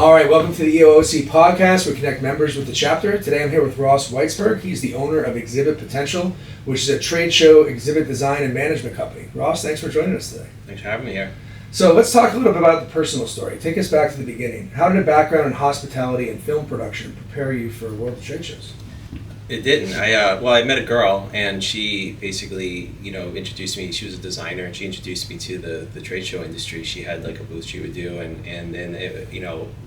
All right, welcome to the EOOC podcast. We connect members with the chapter. Today I'm here with Ross Weitzberg. He's the owner of Exhibit Potential, which is a trade show exhibit design and management company. Ross, thanks for joining us today. Thanks for having me here. So let's talk a little bit about the personal story. Take us back to the beginning. How did a background in hospitality and film production prepare you for world trade shows? It didn't. I met a girl, and she basically, introduced me. She was a designer, and she introduced me to the trade show industry. She had like a booth she would do, and then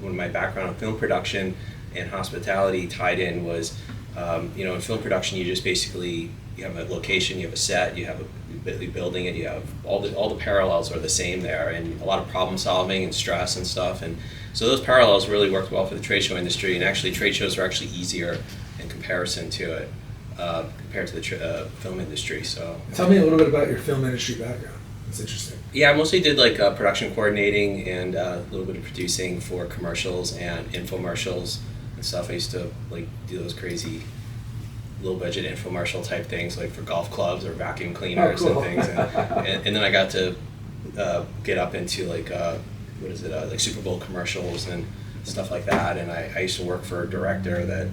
when my background in film production and hospitality tied in was, in film production you just basically you have a location, you have a set, you have a building, and you have all the parallels are the same there, and a lot of problem solving and stress and stuff, and so those parallels really worked well for the trade show industry. And actually, trade shows are actually easier in comparison to it compared to the film industry. So tell me a little bit about your film industry background. It's interesting. Yeah, I mostly did like production coordinating and a little bit of producing for commercials and infomercials and stuff. I used to like do those crazy low budget infomercial type things like for golf clubs or vacuum cleaners cool. and things, and then I got to get up into like like Super Bowl commercials and stuff like that. And I used to work for a director that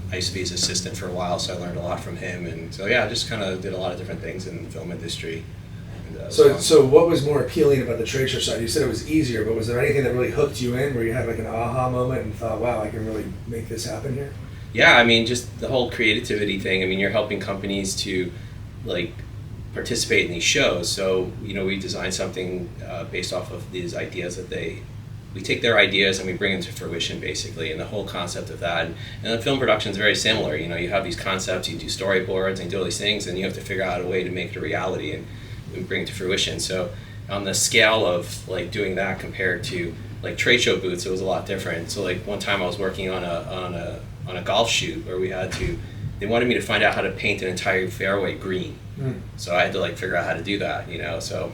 I used to be his assistant for a while, so I learned a lot from him. And so yeah, I just kind of did a lot of different things in the film industry. And, So what was more appealing about the trade show side? You said it was easier, but was there anything that really hooked you in where you had like an aha moment and thought, wow, I can really make this happen here? Yeah, I mean, just the whole creativity thing. I mean, you're helping companies to like participate in these shows. So, we design something based off of these ideas that we take their ideas and we bring them to fruition, basically, and the whole concept of that. And the film production is very similar. You have these concepts, you do storyboards and you do all these things, and you have to figure out a way to make it a reality and bring it to fruition. So on the scale of like doing that compared to like trade show booths, it was a lot different. So like one time I was working on a golf shoot where they wanted me to find out how to paint an entire fairway green. So I had to like figure out how to do that, so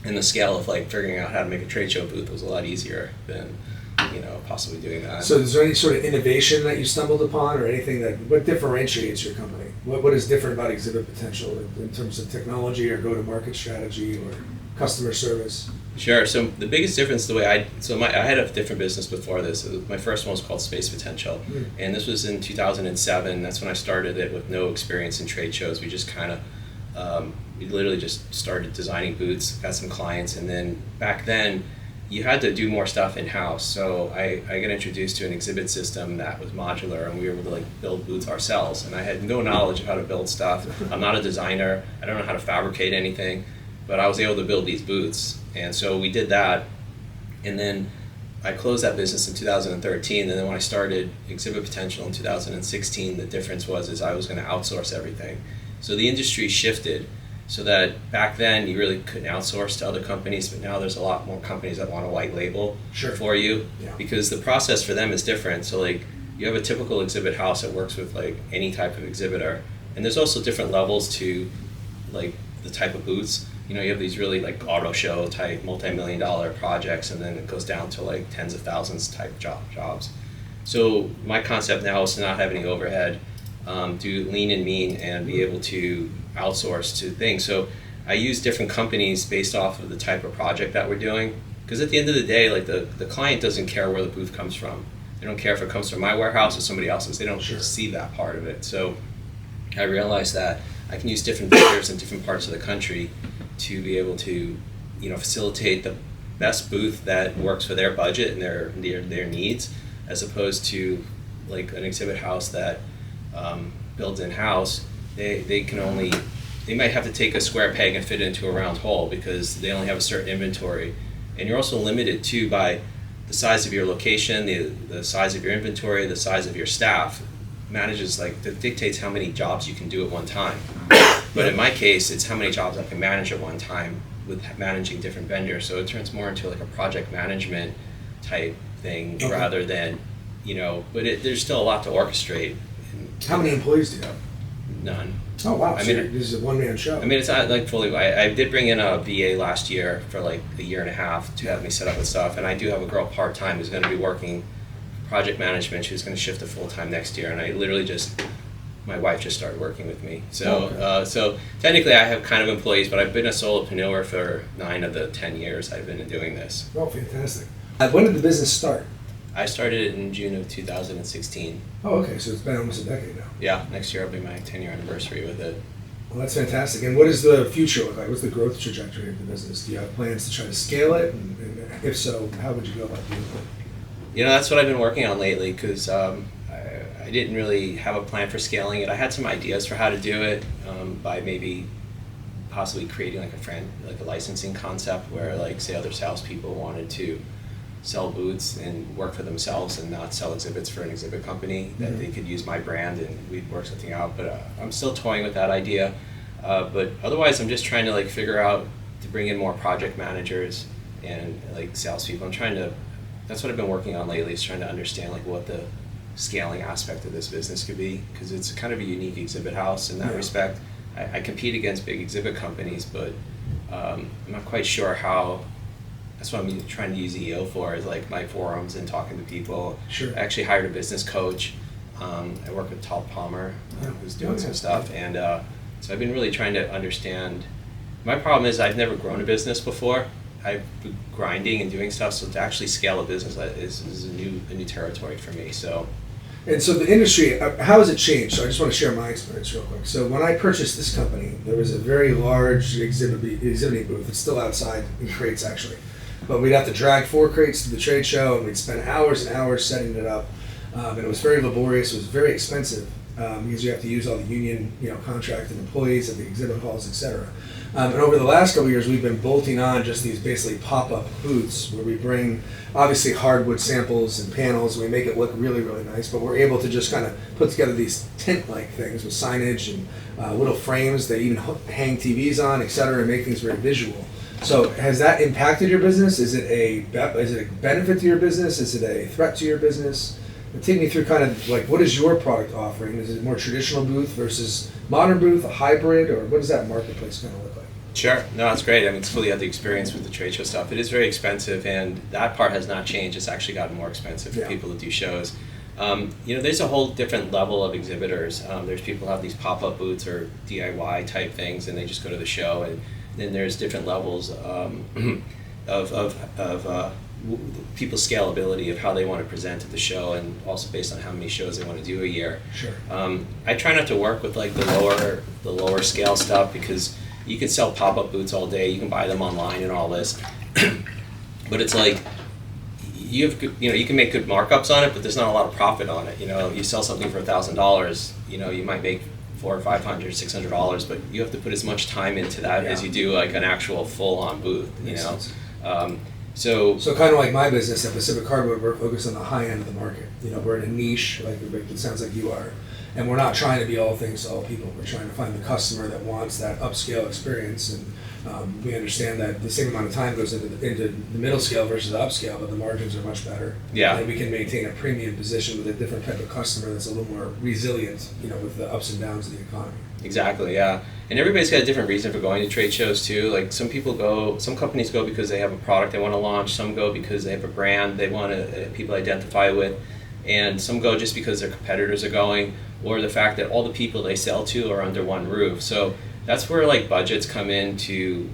in the scale of like figuring out how to make a trade show booth was a lot easier than possibly doing that. So is there any sort of innovation that you stumbled upon or anything what differentiates your company? What is different about Exhibit Potential in terms of technology or go-to-market strategy or customer service? Sure. So the biggest difference, I had a different business before this. My first one was called Space Potential, and this was in 2007. That's when I started it with no experience in trade shows. We just kind of, we literally just started designing booths, got some clients, and then back then, you had to do more stuff in-house. So I got introduced to an exhibit system that was modular, and we were able to like build booths ourselves. And I had no knowledge of how to build stuff. I'm not a designer. I don't know how to fabricate anything, but I was able to build these booths. And so we did that, and then I closed that business in 2013. And then when I started Exhibit Potential in 2016, the difference was I was going to outsource everything. So the industry shifted. So that back then you really couldn't outsource to other companies, but now there's a lot more companies that want to white label for you, because the process for them is different. So like you have a typical exhibit house that works with like any type of exhibitor, and there's also different levels to like the type of booths. You have these really like auto show type multi-million-dollar projects, and then it goes down to like tens of thousands type jobs. So my concept now is to not have any overhead, do lean and mean, and be able to outsource to things. So I use different companies based off of the type of project that we're doing, because at the end of the day, like the client doesn't care where the booth comes from. They don't care if it comes from my warehouse or somebody else's. They don't see that part of it. So I realized that I can use different vendors in different parts of the country to be able to facilitate the best booth that works for their budget and their needs, as opposed to like an exhibit house that builds in-house. They might have to take a square peg and fit it into a round hole because they only have a certain inventory. And you're also limited too by the size of your location, the size of your inventory, the size of your staff. That dictates how many jobs you can do at one time. But in my case, it's how many jobs I can manage at one time with managing different vendors. So it turns more into like a project management type thing rather than, but there's still a lot to orchestrate. How many employees do you have? None. Oh wow! This is a one-man show. I mean, it's not like fully. I did bring in a VA last year for like a year and a half to have me set up with stuff, and I do have a girl part-time who's going to be working project management. She's going to shift to full-time next year, and I literally my wife just started working with me. So so technically I have kind of employees, but I've been a solopreneur for 9 of the 10 years I've been doing this. Oh, fantastic! When did the business start? I started it in June of 2016. Oh, okay. So it's been almost a decade now. Yeah, next year will be my 10-year anniversary with it. Well, that's fantastic. And what does the future look like? What's the growth trajectory of the business? Do you have plans to try to scale it? And if so, how would you go about doing it? That's what I've been working on lately because I didn't really have a plan for scaling it. I had some ideas for how to do it by maybe possibly creating like a licensing concept where, like, say other salespeople wanted to sell booths and work for themselves and not sell exhibits for an exhibit company, that they could use my brand and we'd work something out. But I'm still toying with that idea. But otherwise, I'm just trying to figure out to bring in more project managers and salespeople. That's what I've been working on lately, is trying to understand what the scaling aspect of this business could be, because it's kind of a unique exhibit house in that respect. I compete against big exhibit companies, but I'm not quite sure how. That's what I'm trying to use EO for, is my forums and talking to people. Sure. I actually hired a business coach. I work with Tal Palmer, who's doing some stuff, and so I've been really trying to understand. My problem is I've never grown a business before. I've been grinding and doing stuff, so to actually scale a business is a new territory for me. And so the industry, how has it changed? So I just want to share my experience real quick. So when I purchased this company, there was a very large exhibiting booth. It's still outside in crates, actually. But we'd have to drag 4 crates to the trade show, and we'd spend hours and hours setting it up. And it was very laborious. It was very expensive because you have to use all the union, contracted employees at the exhibit halls, etc. And over the last couple of years, we've been bolting on just these basically pop-up booths where we bring obviously hardwood samples and panels, and we make it look really, really nice, but we're able to just kind of put together these tent-like things with signage and little frames that even hang TVs on, etc., and make things very visual. So has that impacted your business? Is it a benefit to your business? Is it a threat to your business? Take me through kind of what is your product offering? Is it more traditional booth versus modern booth, a hybrid, or what does that marketplace kind of look like? Sure. No, that's great. I mean, it's cool you had the experience with the trade show stuff. It is very expensive, and that part has not changed. It's actually gotten more expensive for people to do shows. There's a whole different level of exhibitors. There's people who have these pop-up booths or DIY type things, and they just go to the show. And then there's different levels of people's scalability of how they want to present at the show, and also based on how many shows they want to do a year. Sure. I try not to work with the lower scale stuff, because you can sell pop-up booths all day. You can buy them online and all this, but it's you can make good markups on it, but there's not a lot of profit on it. You sell something for $1,000. You might make $400 or $500, $600, but you have to put as much time into that as you do an actual full-on booth. So kind of like my business at Pacific Cardboard, we're focused on the high end of the market. We're in a niche, it sounds like you are. And we're not trying to be all things to all people. We're trying to find the customer that wants that upscale experience. And we understand that the same amount of time goes into the middle scale versus the upscale, but the margins are much better. Yeah. And we can maintain a premium position with a different type of customer that's a little more resilient, with the ups and downs of the economy. Exactly, yeah. And everybody's got a different reason for going to trade shows too. Some companies go because they have a product they want to launch. Some go because they have a brand they want to people identify with. And some go just because their competitors are going, or the fact that all the people they sell to are under one roof. So that's where budgets come into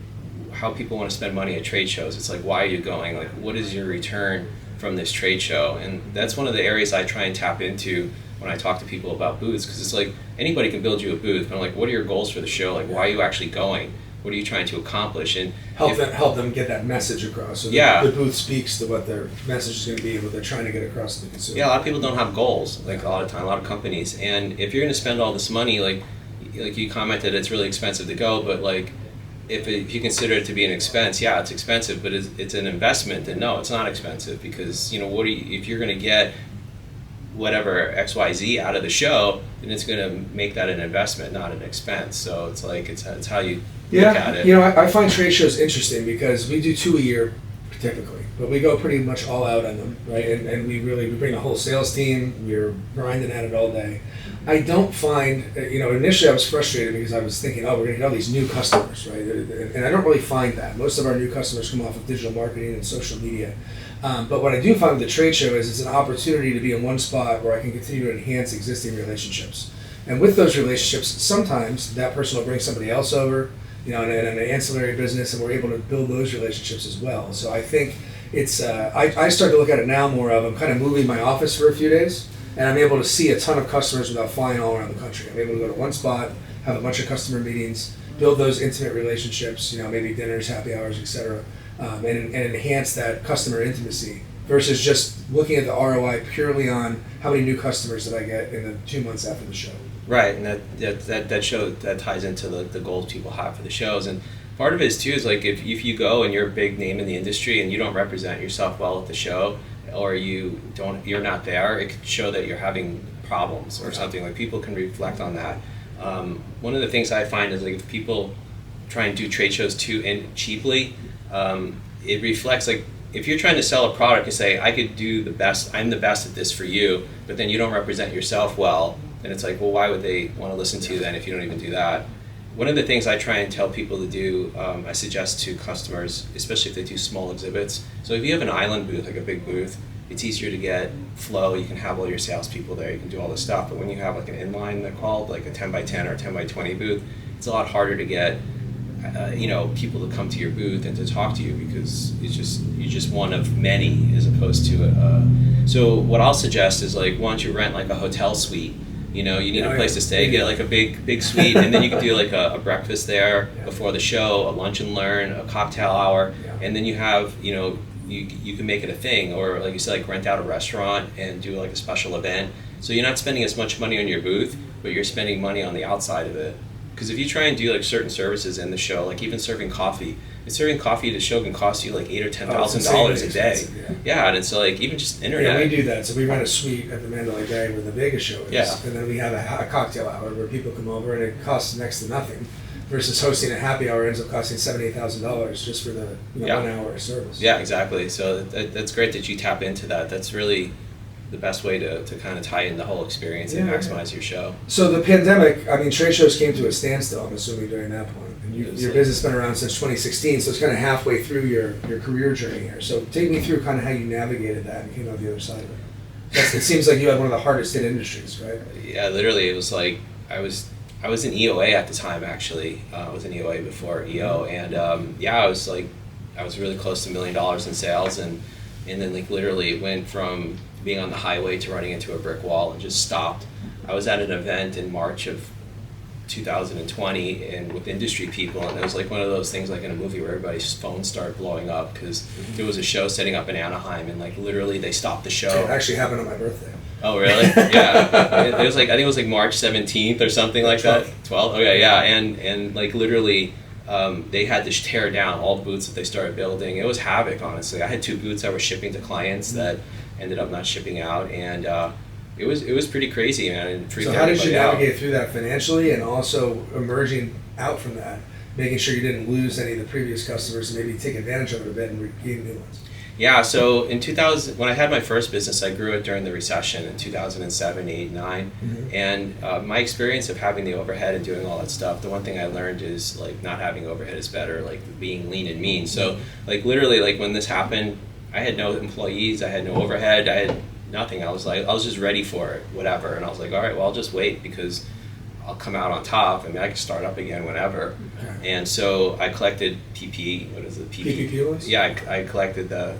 how people want to spend money at trade shows. It's why are you going? What is your return from this trade show? And that's one of the areas I try and tap into when I talk to people about booths, because it's anybody can build you a booth, but what are your goals for the show? Why are you actually going? What are you trying to accomplish? And help them get that message across. So the booth speaks to what their message is going to be and what they're trying to get across to the consumer. Yeah, a lot of people don't have goals, a lot of time, a lot of companies. And if you're going to spend all this money, like you commented, it's really expensive to go, but if you consider it to be an expense, yeah, it's expensive, but it's an investment, then no, it's not expensive, because if you're going to get whatever XYZ out of the show, then it's going to make that an investment, not an expense. So it's how you look at it. I find trade shows interesting because we do 2 a year typically, but we go pretty much all out on them, right? And we bring a whole sales team. We're grinding at it all day. I don't find, initially I was frustrated because I was thinking, we're going to get all these new customers, right? And I don't really find that. Most of our new customers come off of digital marketing and social media. But what I do find with the trade show is it's an opportunity to be in one spot where I can continue to enhance existing relationships. And with those relationships, sometimes that person will bring somebody else over, in an ancillary business, and we're able to build those relationships as well. So I think it's I start to look at it now more of I'm kind of moving my office for a few days, and I'm able to see a ton of customers without flying all around the country. I'm able to go to one spot, have a bunch of customer meetings, build those intimate relationships, maybe dinners, happy hours, etc., and enhance that customer intimacy versus just looking at the ROI purely on how many new customers did I get in the 2 months after the show. Right, and that ties into the goals people have for the shows, and part of it is too is like if you go and you're a big name in the industry and you don't represent yourself well at the show, or you're not there, it could show that you're having problems or something. Like people can reflect on that. One of the things I find is like if people try and do trade shows too cheaply, it reflects like if you're trying to sell a product and say I could do the best, I'm the best at this for you, but then you don't represent yourself well, then it's like, well, why would they want to listen to you then if you don't even do that? One of the things I try and tell people to do, I suggest to customers, especially if they do small exhibits. So if you have an island booth, like a big booth, it's easier to get flow. You can have all your salespeople there. You can do all this stuff. But when you have like an inline, they're called like a 10 by 10 or 10 by 20 booth, it's a lot harder to get people to come to your booth and to talk to you because you're just one of many as opposed to so what I'll suggest is like why don't you rent like a hotel suite. You need a place to stay, get like a big suite, and then you can do like a breakfast there before the show, a lunch and learn, a cocktail hour, and then you have, you can make it a thing, or like you said, like rent out a restaurant and do like a special event. So you're not spending as much money on your booth, but you're spending money on the outside of it. Because if you try and do like certain services in the show, like even serving coffee at the show can cost you like $8,000 or $10,000 a day. Yeah, and it's like even just internet. Yeah, we do that. So we rent a suite at the Mandalay Bay where the Vegas show is, and then we have a cocktail hour where people come over, and it costs next to nothing. Versus hosting a happy hour ends up costing $7,000-$8,000 just for the 1 hour of service. Yeah, exactly. So that's great that you tap into that. That's really the best way to kind of tie in the whole experience and maximize your show. So the pandemic, trade shows came to a standstill, I'm assuming, during that point. And your business has been around since 2016, so it's kind of halfway through your career journey here. So take me through kind of how you navigated that and came out the other side of it. It seems like you had one of the hardest hit industries, right? Yeah, literally, it was like I was in EOA at the time, actually. I was in EOA before EO, and I was really close to $1 million in sales, and then like literally it went from being on the highway to running into a brick wall and just stopped. I was at an event in March of 2020 and with industry people, and it was like one of those things like in a movie where everybody's phones started blowing up because there was a show setting up in Anaheim, and like literally they stopped the show. It actually happened on my birthday. Oh really? Yeah. It was like I think it was like March 17th or something like 12th. That. 12th. Okay, yeah, and like literally. They had to tear down all the booths that they started building. It was havoc, honestly. I had 2 booths I was shipping to clients that ended up not shipping out, and it was pretty crazy, man. And so how did you navigate through that financially, and also emerging out from that, making sure you didn't lose any of the previous customers and maybe take advantage of it a bit and gain new ones? Yeah, so in 2000, when I had my first business, I grew it during the recession in 2007, 8, 9. And my experience of having the overhead and doing all that stuff, the one thing I learned is like not having overhead is better, like being lean and mean. So like literally like when this happened, I had no employees, I had no overhead, I had nothing. I was just ready for it, whatever. And I was like, all right, well, I'll just wait because I'll come out on top. I mean, I can start up again whenever. Okay. And so I collected PPE. What is it? PPP loans? Yeah, I collected the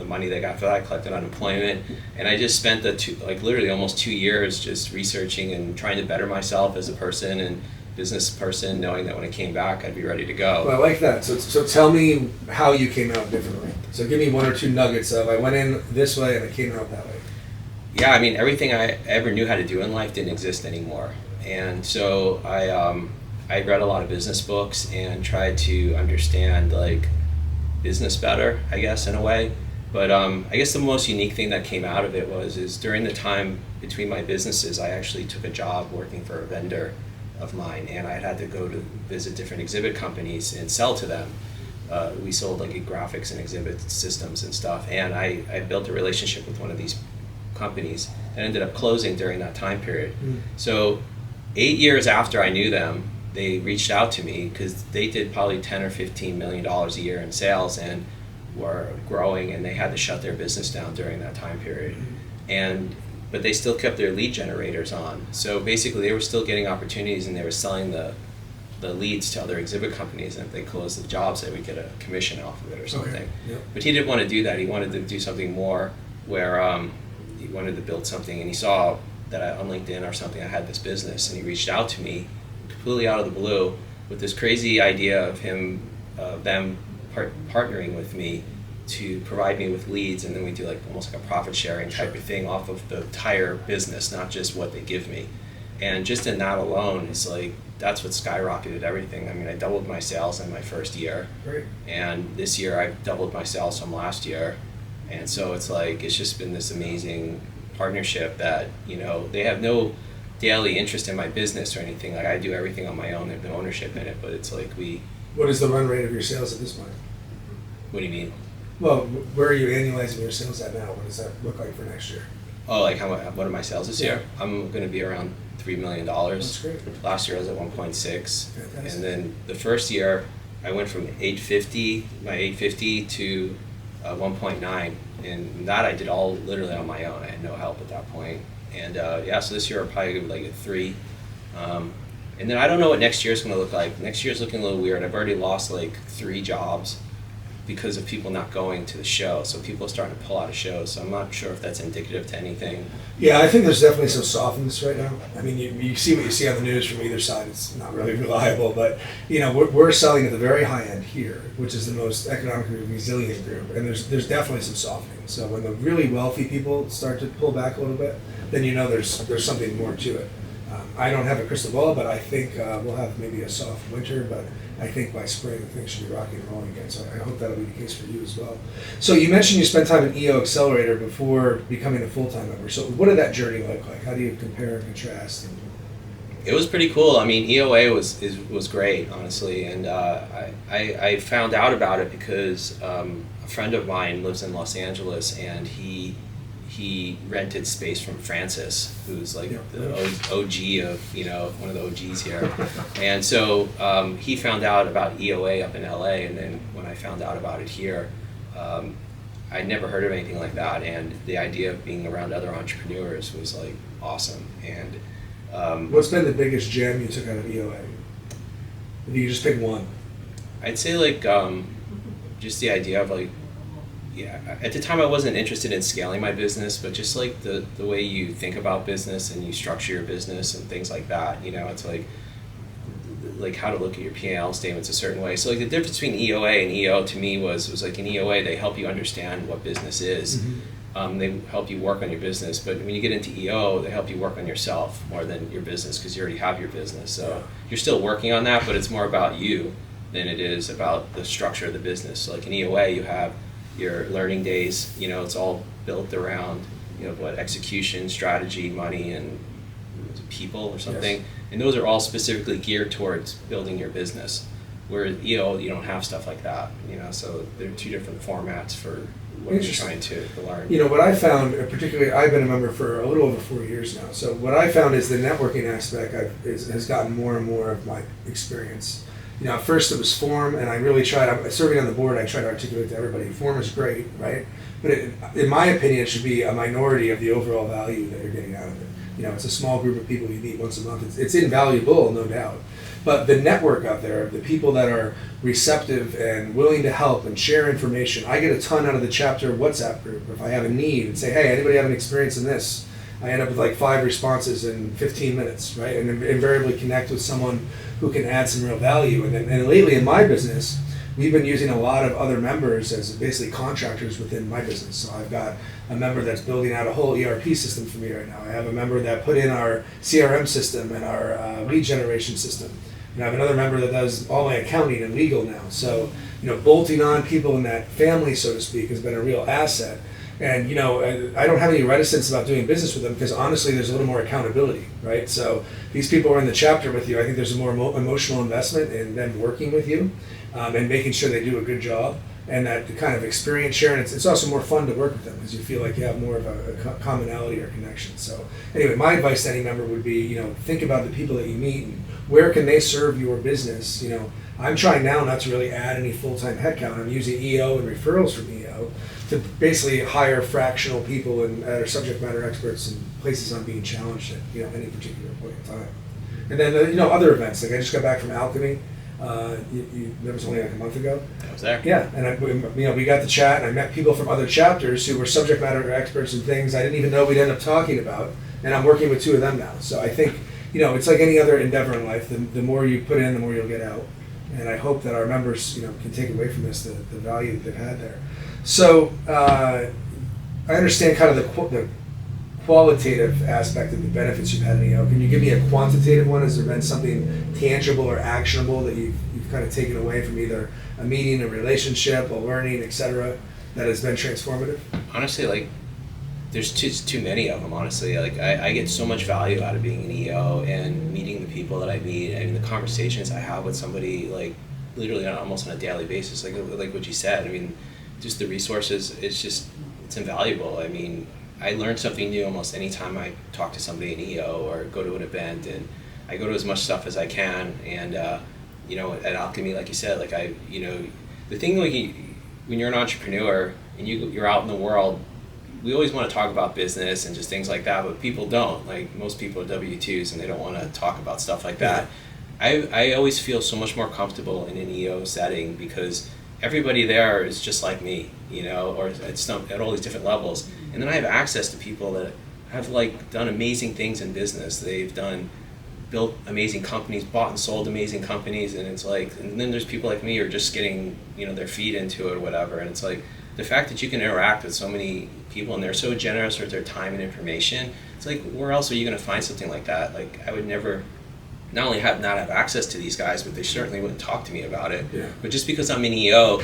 money they got for that. I collected unemployment, and I just spent literally almost 2 years just researching and trying to better myself as a person and business person, knowing that when I came back, I'd be ready to go. Well, I like that. So tell me how you came out differently. So give me 1 or 2 nuggets of I went in this way and I came out that way. Yeah, I mean, everything I ever knew how to do in life didn't exist anymore. And so I read a lot of business books and tried to understand like business better, I guess, in a way. But I guess the most unique thing that came out of it is during the time between my businesses, I actually took a job working for a vendor of mine, and I had to go to visit different exhibit companies and sell to them. We sold like graphics and exhibit systems and stuff, and I built a relationship with one of these companies that ended up closing during that time period. So 8 years after I knew them, they reached out to me because they did probably $10 or $15 million a year in sales and were growing, and they had to shut their business down during that time period. But they still kept their lead generators on. So basically they were still getting opportunities, and they were selling the the leads to other exhibit companies, and if they closed the jobs, they would get a commission off of it or something. Okay. Yep. But he didn't want to do that. He wanted to do something more where he wanted to build something, and he saw that on LinkedIn or something I had this business, and he reached out to me completely out of the blue with this crazy idea of them partnering with me to provide me with leads, and then we do like almost like a profit sharing type of thing off of the entire business, not just what they give me. And just in that alone, it's like that's what skyrocketed everything. I mean, I doubled my sales in my first year. Great. And this year I've doubled my sales from last year. And so it's like it's just been this amazing partnership that, you know, they have no daily interest in my business or anything. Like I do everything on my own. They have no ownership in it, but it's like What is the run rate of your sales at this point? What do you mean? Well, where are you annualizing your sales at now? What does that look like for next year? Oh, like what are my sales this year? Yeah. I'm going to be around $3 million. That's great. Last year I was at 1.6, Fantastic. and then the first year I went from 850 to 1.9, and that I did all literally on my own. I had no help at that point. And yeah, so this year I'll probably go like a 3. And then I don't know what next year's going to look like. Next year's looking a little weird. I've already lost like 3 jobs because of people not going to the show. So people are starting to pull out of shows. So I'm not sure if that's indicative to anything. Yeah, I think there's definitely some softness right now. I mean, you see what you see on the news from either side. It's not really reliable, but you know, we're selling at the very high end here, which is the most economically resilient group, and there's definitely some softening. So when the really wealthy people start to pull back a little bit, then you know there's something more to it. I don't have a crystal ball, but I think we'll have maybe a soft winter, but I think by spring things should be rocking and rolling again. So I hope that'll be the case for you as well. So you mentioned you spent time at EO Accelerator before becoming a full-time member. So what did that journey look like? How do you compare and contrast? It was pretty cool. I mean, EOA was great, honestly, and I found out about it because a friend of mine lives in Los Angeles, and he rented space from Francis, who's like the OG of, you know, one of the OGs here. And so he found out about EOA up in LA, and then when I found out about it here, I'd never heard of anything like that, and the idea of being around other entrepreneurs was like awesome. And what's been the biggest gem you took out of EOA? If you could just pick one. I'd say like just the idea of like, yeah, at the time I wasn't interested in scaling my business, but just like the way you think about business and you structure your business and things like that, you know, it's like how to look at your P&L statements a certain way. So like the difference between EOA and EO to me was like in EOA they help you understand what business is. Mm-hmm. They help you work on your business, but when you get into EO, they help you work on yourself more than your business because you already have your business. So you're still working on that, but it's more about you than it is about the structure of the business. So like in EOA, you have your learning days, you know, it's all built around, you know, what execution, strategy, money, and people or something. Yes. And those are all specifically geared towards building your business. Where EO, you don't have stuff like that, you know, so they're 2 different formats for what you're trying to learn. You know, what I found, particularly, I've been a member for a little over 4 years now, so what I found is the networking aspect has gotten more and more of my experience. You know, at first it was form, and I really tried, serving on the board, I tried to articulate to everybody, form is great, right? But in my opinion, it should be a minority of the overall value that you're getting out of it. You know, it's a small group of people you meet once a month. It's invaluable, no doubt. But the network out there, the people that are receptive and willing to help and share information, I get a ton out of the chapter WhatsApp group. If I have a need and say, hey, anybody have an experience in this? I end up with like 5 responses in 15 minutes, right? And invariably connect with someone who can add some real value. And lately in my business, we've been using a lot of other members as basically contractors within my business. So I've got a member that's building out a whole ERP system for me right now. I have a member that put in our CRM system and our lead generation system. And I have another member that does all my accounting and legal now. So, you know, bolting on people in that family, so to speak, has been a real asset. And, you know, I don't have any reticence about doing business with them because honestly, there's a little more accountability, right? So these people are in the chapter with you. I think there's a more emotional investment in them working with you and making sure they do a good job. And that kind of experience sharing, it's also more fun to work with them because you feel like you have more of a commonality or connection. So anyway, my advice to any member would be, you know, think about the people that you meet and where can they serve your business. You know, I'm trying now not to really add any full-time headcount. I'm using EO and referrals from EO to basically hire fractional people and that are subject matter experts in places I'm being challenged at, you know, any particular point in time. And then other events. Like I just got back from Alchemy. That was only like a month ago. I was there. Yeah, and we got to chat, and I met people from other chapters who were subject matter experts in things I didn't even know we'd end up talking about. And I'm working with 2 of them now. So I think it's like any other endeavor in life. The more you put in, the more you'll get out. And I hope that our members can take away from this the value that they've had there. So I understand kind of the qualitative aspect of the benefits you've had in EO. Can you give me a quantitative one? Has there been something tangible or actionable that you've kind of taken away from either a meeting, a relationship, a learning, etc., that has been transformative? Honestly, like, there's too many of them, honestly. Like, I get so much value out of being an EO and meeting the people that I meet, and the conversations I have with somebody, like, literally almost on a daily basis, like what you said. I mean, just the resources, it's invaluable. I mean, I learn something new almost any time I talk to somebody in EO or go to an event, and I go to as much stuff as I can. And at Alchemy, like you said, like the thing when you're an entrepreneur and you're out in the world, we always want to talk about business and just things like that, but people don't. Like, most people are W-2s and they don't want to talk about stuff like that. I always feel so much more comfortable in an EO setting because everybody there is just like me, or at all these different levels. And then I have access to people that have done amazing things in business. They've built amazing companies, bought and sold amazing companies, and it's like, and then there's people like me who are just getting, their feet into it or whatever. And it's like, the fact that you can interact with so many people and they're so generous with their time and information, it's like, where else are you going to find something like that? Like, I would never not only not have access to these guys, but they certainly wouldn't talk to me about it. Yeah. But just because I'm in EO,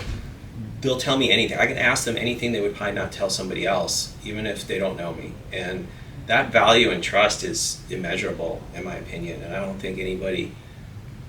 they'll tell me anything. I can ask them anything they would probably not tell somebody else, even if they don't know me. And that value and trust is immeasurable, in my opinion. And I don't think anybody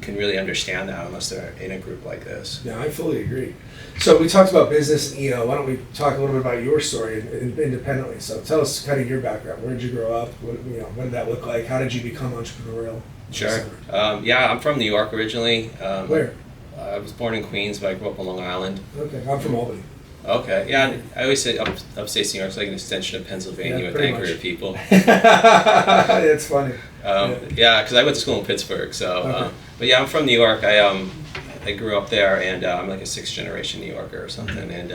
can really understand that unless they're in a group like this. Yeah, I fully agree. So we talked about business and EO. Why don't we talk a little bit about your story independently? So tell us kind of your background. Where did you grow up? What did that look like? How did you become entrepreneurial? Sure. I'm from New York originally. Where? I was born in Queens, but I grew up on Long Island. Okay, I'm from Albany. Okay, yeah, I always say upstate New York's like an extension of Pennsylvania with angrier people. It's funny. Yeah, because I went to school in Pittsburgh, so. Okay. But yeah, I'm from New York. I grew up there, and I'm like a 6th generation New Yorker or something. And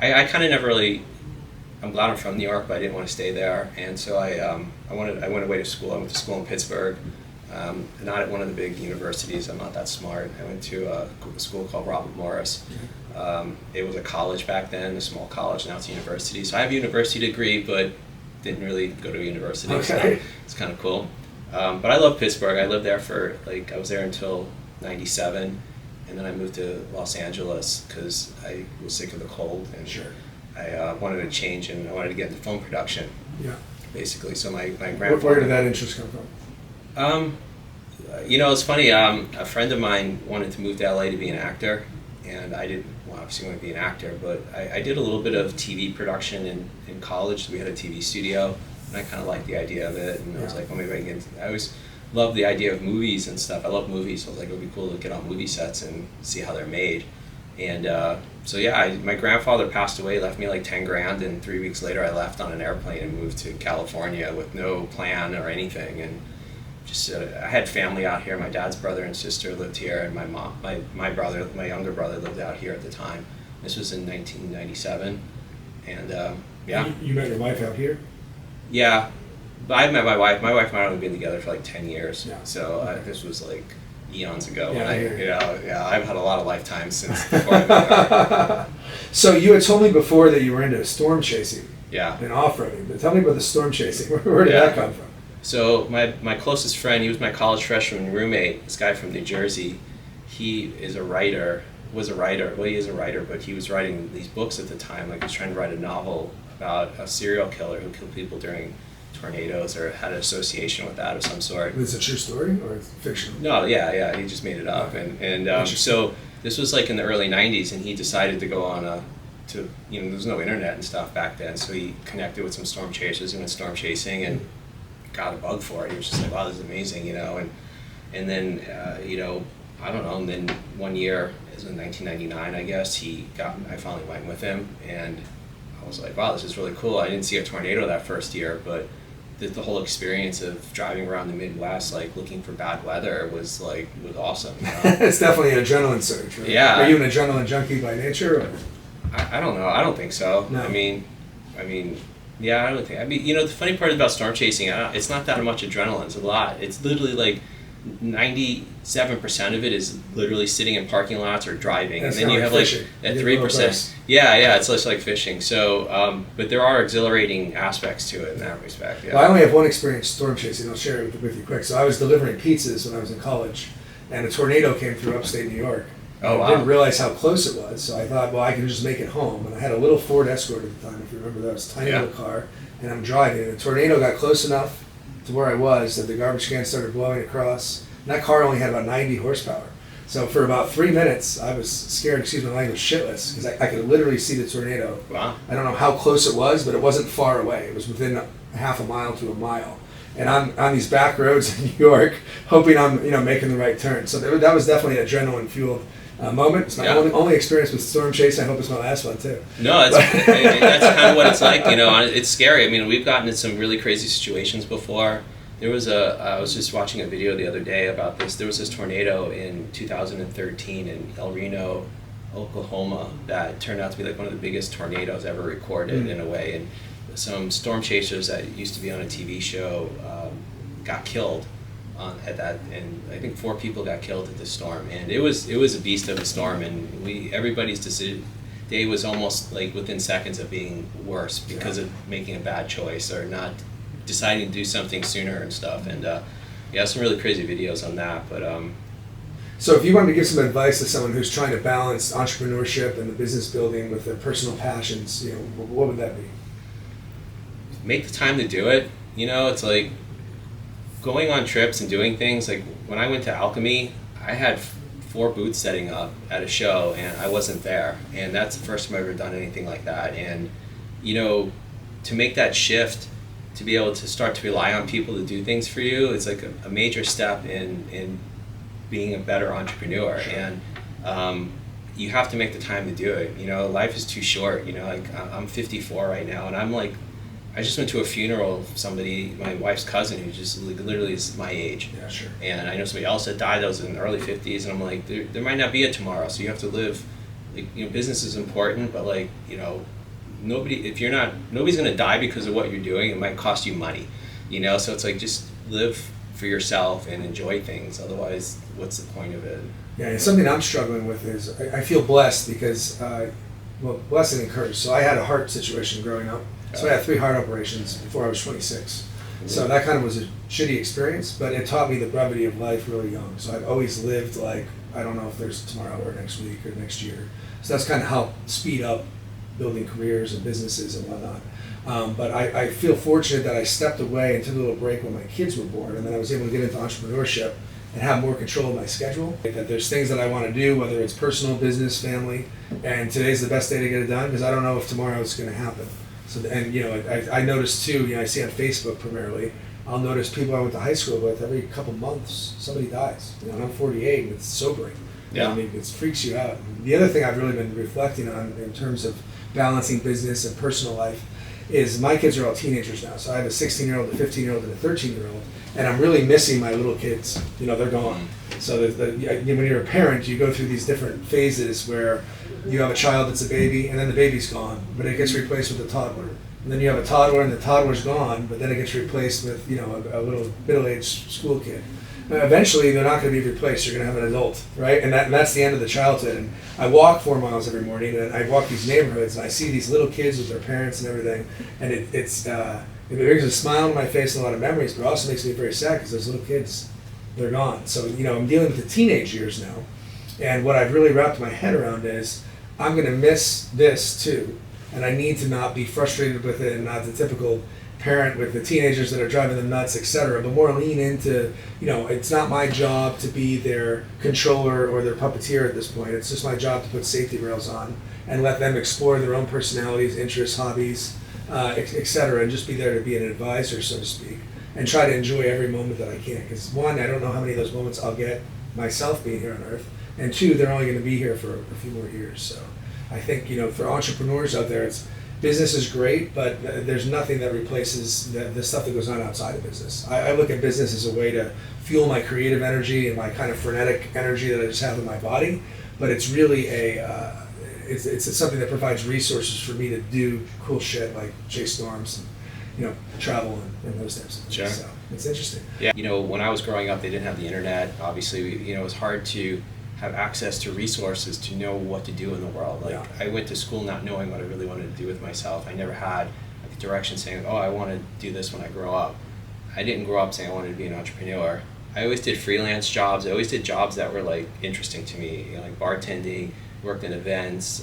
I kind of never really. I'm glad I'm from New York, but I didn't want to stay there, and so I went away to school. I went to school in Pittsburgh. Not at one of the big universities. I'm not that smart. I went to a school called Robert Morris. It was a college back then, a small college. Now it's a university. So I have a university degree, but didn't really go to a university. Okay. So it's kind of cool. But I love Pittsburgh. I lived there for I was there until '97, and then I moved to Los Angeles because I was sick of the cold, and Sure. I wanted to change, and I wanted to get into film production. Yeah. Basically, so my grandfather. Where did that interest come from? It's funny. A friend of mine wanted to move to LA to be an actor, and I didn't obviously want to be an actor, but I did a little bit of TV production in college. We had a TV studio, and I kind of liked the idea of it, and I was like, well, maybe I can get into. I always loved the idea of movies and stuff. I love movies, so I was like, it would be cool to get on movie sets and see how they're made. And so yeah, my grandfather passed away, left me like 10 grand, and 3 weeks later I left on an airplane and moved to California with no plan or anything. And just I had family out here. My dad's brother and sister lived here, and my mom, my younger brother lived out here at the time. This was in 1997, and yeah. You met your wife out here? Yeah, but I met my wife. My wife and I have only been together for like 10 years. Yeah. So this was like eons ago. Yeah, And I've had a lot of lifetimes since before I met her. So you had told me before that you were into storm chasing. Yeah. And off-roading. But tell me about the storm chasing. Where did that come from? So my closest friend, he was my college freshman roommate, this guy from New Jersey. He is a writer, was a writer, well, he is a writer, but he was writing these books at the time. Like, he was trying to write a novel about a serial killer who killed people during tornadoes or had an association with that of some sort. Is it a true story or fiction? No, yeah, he just made it up. And so this was like in the early 90s, and he decided to go on there was no internet and stuff back then, so he connected with some storm chasers and went storm chasing and got a bug for it. He was just like, wow, this is amazing, and then, I don't know, and then one year, it was in 1999, I guess, I finally went with him, and I was like, wow, this is really cool. I didn't see a tornado that first year, but the whole experience of driving around the Midwest, like looking for bad weather, was awesome. You know? It's definitely an adrenaline surge, right? Yeah. Are you an adrenaline junkie by nature? Or? I don't know. I don't think so. No. I mean, yeah, I don't think. I mean, you know, the funny part about storm chasing, it's not that much adrenaline. It's a lot. It's literally like 97% of it is literally sitting in parking lots or driving, That's and then you have like fishing. that You get 3%. Yeah, it's just like fishing. So, but there are exhilarating aspects to it in that respect. Yeah. Well, I only have one experience storm chasing. I'll share it with you quick. So I was delivering pizzas when I was in college, and a tornado came through upstate New York. Oh, wow. I didn't realize how close it was, so I thought, well, I can just make it home. And I had a little Ford Escort at the time, if you remember that. It was a tiny little car, and I'm driving, and the tornado got close enough to where I was that the garbage can started blowing across. And that car only had about 90 horsepower. So for about 3 minutes, I was scared, excuse my language, shitless, because I could literally see the tornado. Wow. I don't know how close it was, but it wasn't far away. It was within half a mile to a mile. And I'm on these back roads in New York, hoping I'm making the right turn. So that was definitely an adrenaline-fueled moment. It's my only experience with storm chasing. I hope it's my last one too. No, that's kind of what it's like. You know, it's scary. I mean, we've gotten in some really crazy situations before. There was I was just watching a video the other day about this. There was this tornado in 2013 in El Reno, Oklahoma, that turned out to be like one of the biggest tornadoes ever recorded in a way. And some storm chasers that used to be on a TV show got killed at that, and I think 4 people got killed at the storm. And it was a beast of a storm, and everybody's day was almost like within seconds of being worse because of making a bad choice or not deciding to do something sooner and stuff. And some really crazy videos on that. But so if you wanted to give some advice to someone who's trying to balance entrepreneurship and the business building with their personal passions, what would that be? Make the time to do it. You know, it's like going on trips and doing things. Like when I went to Alchemy, I had 4 booths setting up at a show, and I wasn't there. And that's the first time I've ever done anything like that. And to make that shift, to be able to start to rely on people to do things for you, it's like a major step in being a better entrepreneur. And you have to make the time to do it. Life is too short. Like I'm 54 right now, and I'm like, I just went to a funeral of somebody, my wife's cousin, who just literally is my age. Yeah, sure. And I know somebody else that died that was in the early 50s, and I'm like, there might not be a tomorrow, so you have to live. Like, business is important, but like, nobody's gonna die because of what you're doing. It might cost you money, so it's like, just live for yourself and enjoy things. Otherwise, what's the point of it? Yeah, and something I'm struggling with is I feel blessed because, blessed and encouraged. So I had a heart situation growing up. So I had 3 heart operations before I was 26. Mm-hmm. So that kind of was a shitty experience, but it taught me the brevity of life really young. So I've always lived like, I don't know if there's tomorrow or next week or next year. So that's kind of helped speed up building careers and businesses and whatnot. But I feel fortunate that I stepped away and took a little break when my kids were born, and then I was able to get into entrepreneurship and have more control of my schedule. That there's things that I want to do, whether it's personal, business, family, and today's the best day to get it done because I don't know if tomorrow is going to happen. So, and I noticed too, I see on Facebook primarily, I'll notice people I went to high school with, every couple months somebody dies. And I'm 48 and it's sobering. Yeah. I mean, it freaks you out. The other thing I've really been reflecting on in terms of balancing business and personal life is my kids are all teenagers now. So I have a 16-year-old, a 15-year-old, and a 13-year-old. And I'm really missing my little kids. They're gone. So when you're a parent, you go through these different phases where you have a child that's a baby, and then the baby's gone, but it gets replaced with a toddler. And then you have a toddler, and the toddler's gone, but then it gets replaced with a little middle-aged school kid. Eventually, they're not going to be replaced. You're going to have an adult, right? And that's the end of the childhood. And I walk 4 miles every morning, and I walk these neighborhoods, and I see these little kids with their parents and everything, and it brings a smile on my face and a lot of memories, but it also makes me very sad because those little kids, they're gone. So, I'm dealing with the teenage years now, and what I've really wrapped my head around is I'm going to miss this too, and I need to not be frustrated with it and not the typical parent with the teenagers that are driving them nuts, etc., but more lean into, it's not my job to be their controller or their puppeteer at this point. It's just my job to put safety rails on and let them explore their own personalities, interests, hobbies, etc., and just be there to be an advisor, so to speak, and try to enjoy every moment that I can. Because 1, I don't know how many of those moments I'll get myself being here on Earth, and 2, they're only going to be here for a few more years. So I think, for entrepreneurs out there, business is great, but there's nothing that replaces the stuff that goes on outside of business. I look at business as a way to fuel my creative energy and my kind of frenetic energy that I just have in my body, but it's really it's something that provides resources for me to do cool shit like chase storms and, travel and those types of things. Sure. So it's interesting. Yeah, when I was growing up, they didn't have the internet. Obviously, it was hard to have access to resources to know what to do in the world. Like, Yeah. I went to school not knowing what I really wanted to do with myself. I never had like a direction saying, oh, I want to do this when I grow up. I didn't grow up saying I wanted to be an entrepreneur. I always did freelance jobs. I always did jobs that were like interesting to me, like bartending, worked in events.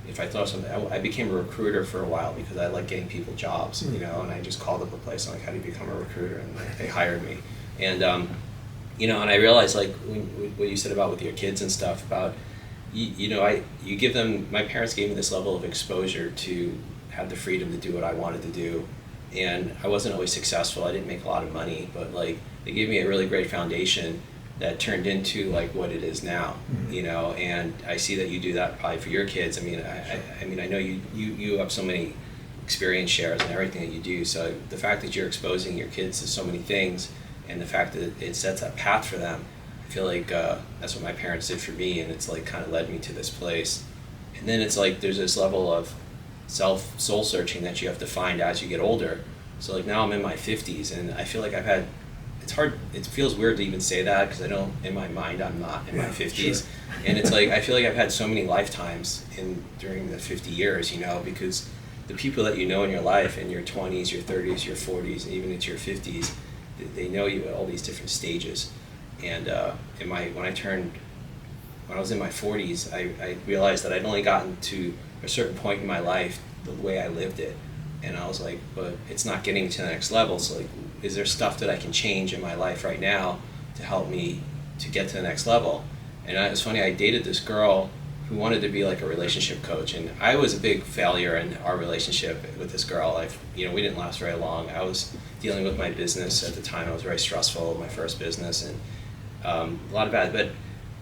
If I thought something, I became a recruiter for a while because I like getting people jobs, and I just called up a place and like, how do you become a recruiter? And they hired me. And, and I realized like what you said about with your kids and stuff about, you give them, my parents gave me this level of exposure to have the freedom to do what I wanted to do. And I wasn't always successful. I didn't make a lot of money, but like they gave me a really great foundation that turned into like what it is now, and I see that you do that probably for your kids. I mean, I know you have so many experience shares and everything that you do. So the fact that you're exposing your kids to so many things and the fact that it sets that path for them, I feel like that's what my parents did for me, and it's like kind of led me to this place. And then it's like there's this level of soul searching that you have to find as you get older. So like now I'm in my 50s and I feel like it's hard, it feels weird to even say that because I don't, in my mind I'm not in my 50s. Sure. And it's like I feel like I've had so many lifetimes during the 50 years, because the people that you know in your life in your 20s, your 30s, your 40s, and even into your 50s, they know you at all these different stages. And when I was in my 40s, I realized that I'd only gotten to a certain point in my life the way I lived it. And I was like, but it's not getting to the next level. So like, is there stuff that I can change in my life right now to help me to get to the next level? And it was funny, I dated this girl who wanted to be like a relationship coach. And I was a big failure in our relationship with this girl. We didn't last very long. I was dealing with my business at the time. It was very stressful, my first business, and a lot of bad, but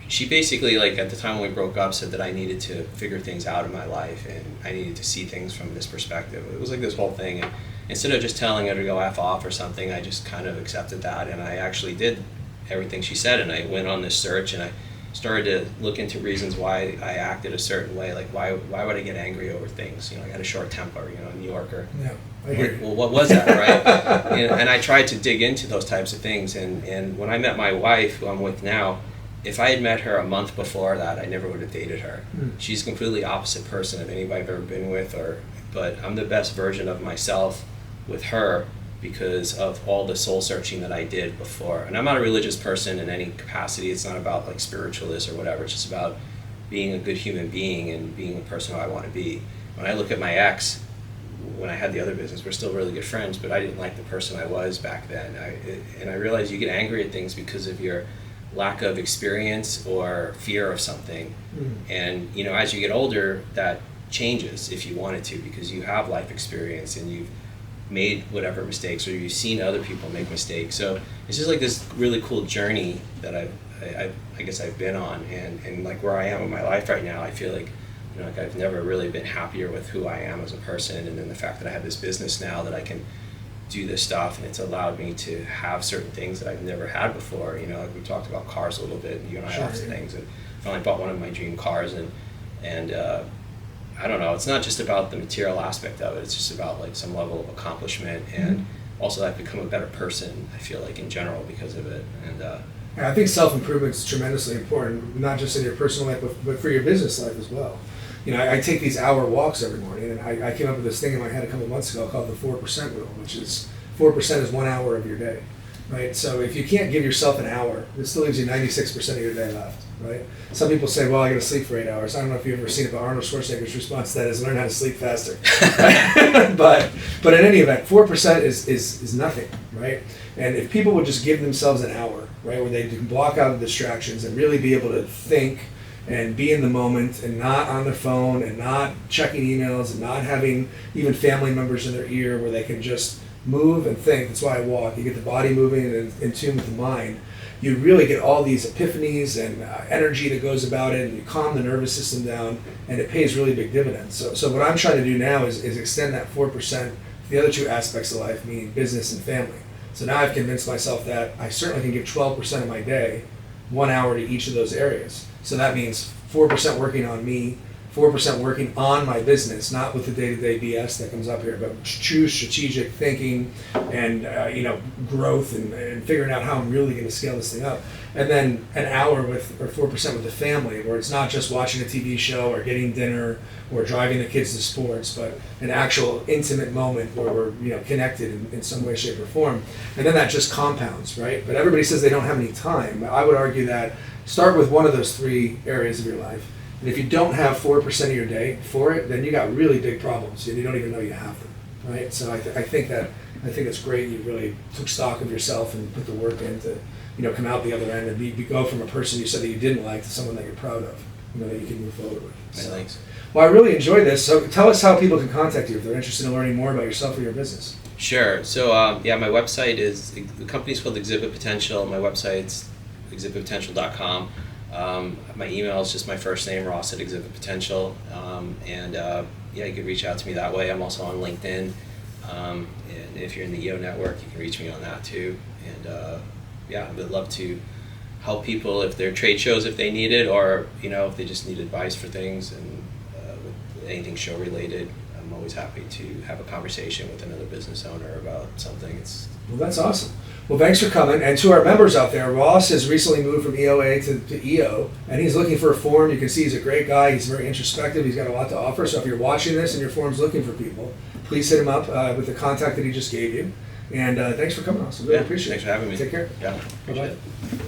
she basically, like at the time when we broke up, said that I needed to figure things out in my life and I needed to see things from this perspective. It was like this whole thing, and instead of just telling her to go F off or something, I just kind of accepted that, and I actually did everything she said, and I went on this search and I started to look into reasons why I acted a certain way, like why would I get angry over things? I had a short temper, a New Yorker. Yeah, I hear you. Well, what was that, right? And I tried to dig into those types of things, and when I met my wife, who I'm with now, if I had met her a month before that, I never would have dated her. She's a completely opposite person of anybody I've ever been with, but I'm the best version of myself with her because of all the soul searching that I did before. And I'm not a religious person in any capacity. It's not about like spiritualist or whatever. It's just about being a good human being and being the person who I want to be. When I look at my ex, when I had the other business, we're still really good friends, but I didn't like the person I was back then. And I realized you get angry at things because of your lack of experience or fear of something. And as you get older, that changes if you wanted to, because you have life experience and you've made whatever mistakes or you've seen other people make mistakes. So it's just like this really cool journey that I guess I've been on, and like where I am in my life right now, I feel like like I've never really been happier with who I am as a person, and then the fact that I have this business now that I can do this stuff, and it's allowed me to have certain things that I've never had before. Like we talked about cars a little bit, you and I have some things, and finally bought one of my dream cars, and I don't know, it's not just about the material aspect of it, it's just about like some level of accomplishment, and also I've become a better person, I feel like, in general because of it. And I think self-improvement is tremendously important, not just in your personal life, but for your business life as well. I take these hour walks every morning, and I came up with this thing in my head a couple months ago called the 4% rule, which is 4% is 1 hour of your day, right? So if you can't give yourself an hour, it still leaves you 96% of your day left, right? Some people say, well, I got to sleep for 8 hours. I don't know if you've ever seen it, but Arnold Schwarzenegger's response to that is learn how to sleep faster. but in any event, 4% is nothing, right? And if people would just give themselves an hour, right, where they can block out the distractions and really be able to think and be in the moment and not on their phone and not checking emails and not having even family members in their ear, where they can just move and think, that's why I walk, you get the body moving and in tune with the mind, you really get all these epiphanies and energy that goes about it, and you calm the nervous system down, and it pays really big dividends. So what I'm trying to do now is extend that 4% to the other two aspects of life, meaning business and family. So now I've convinced myself that I certainly can give 12% of my day, 1 hour to each of those areas. So that means 4% working on me, 4% working on my business, not with the day-to-day BS that comes up here, but true strategic thinking and growth and figuring out how I'm really going to scale this thing up. And then an hour with, or 4% with the family, where it's not just watching a TV show or getting dinner or driving the kids to sports, but an actual intimate moment where we're connected in some way, shape, or form. And then that just compounds, right? But everybody says they don't have any time. I would argue that start with one of those three areas of your life. And if you don't have 4% of your day for it, then you got really big problems, and you don't even know you have them, right? So I think it's great you really took stock of yourself and put the work in to, come out the other end and go from a person you said that you didn't like to someone that you're proud of, that you can move forward with. So, thanks. Well, I really enjoyed this. So tell us how people can contact you if they're interested in learning more about yourself or your business. Sure. So my website is, the company's called Exhibit Potential. My website's exhibitpotential.com. My email is just my first name, Ross at Exhibit Potential, and you can reach out to me that way. I'm also on LinkedIn, and if you're in the EO network, you can reach me on that too. And I would love to help people if they're trade shows, if they need it, or if they just need advice for things and with anything show related. I'm always happy to have a conversation with another business owner about something. Well, that's awesome. Well, thanks for coming. And to our members out there, Ross has recently moved from EOA to EO, and he's looking for a forum. You can see he's a great guy. He's very introspective. He's got a lot to offer. So if you're watching this and your forum's looking for people, please hit him up with the contact that he just gave you. And thanks for coming, Ross. I really appreciate it. Thanks for having me. Take care. Yeah, Bye-bye. appreciate it.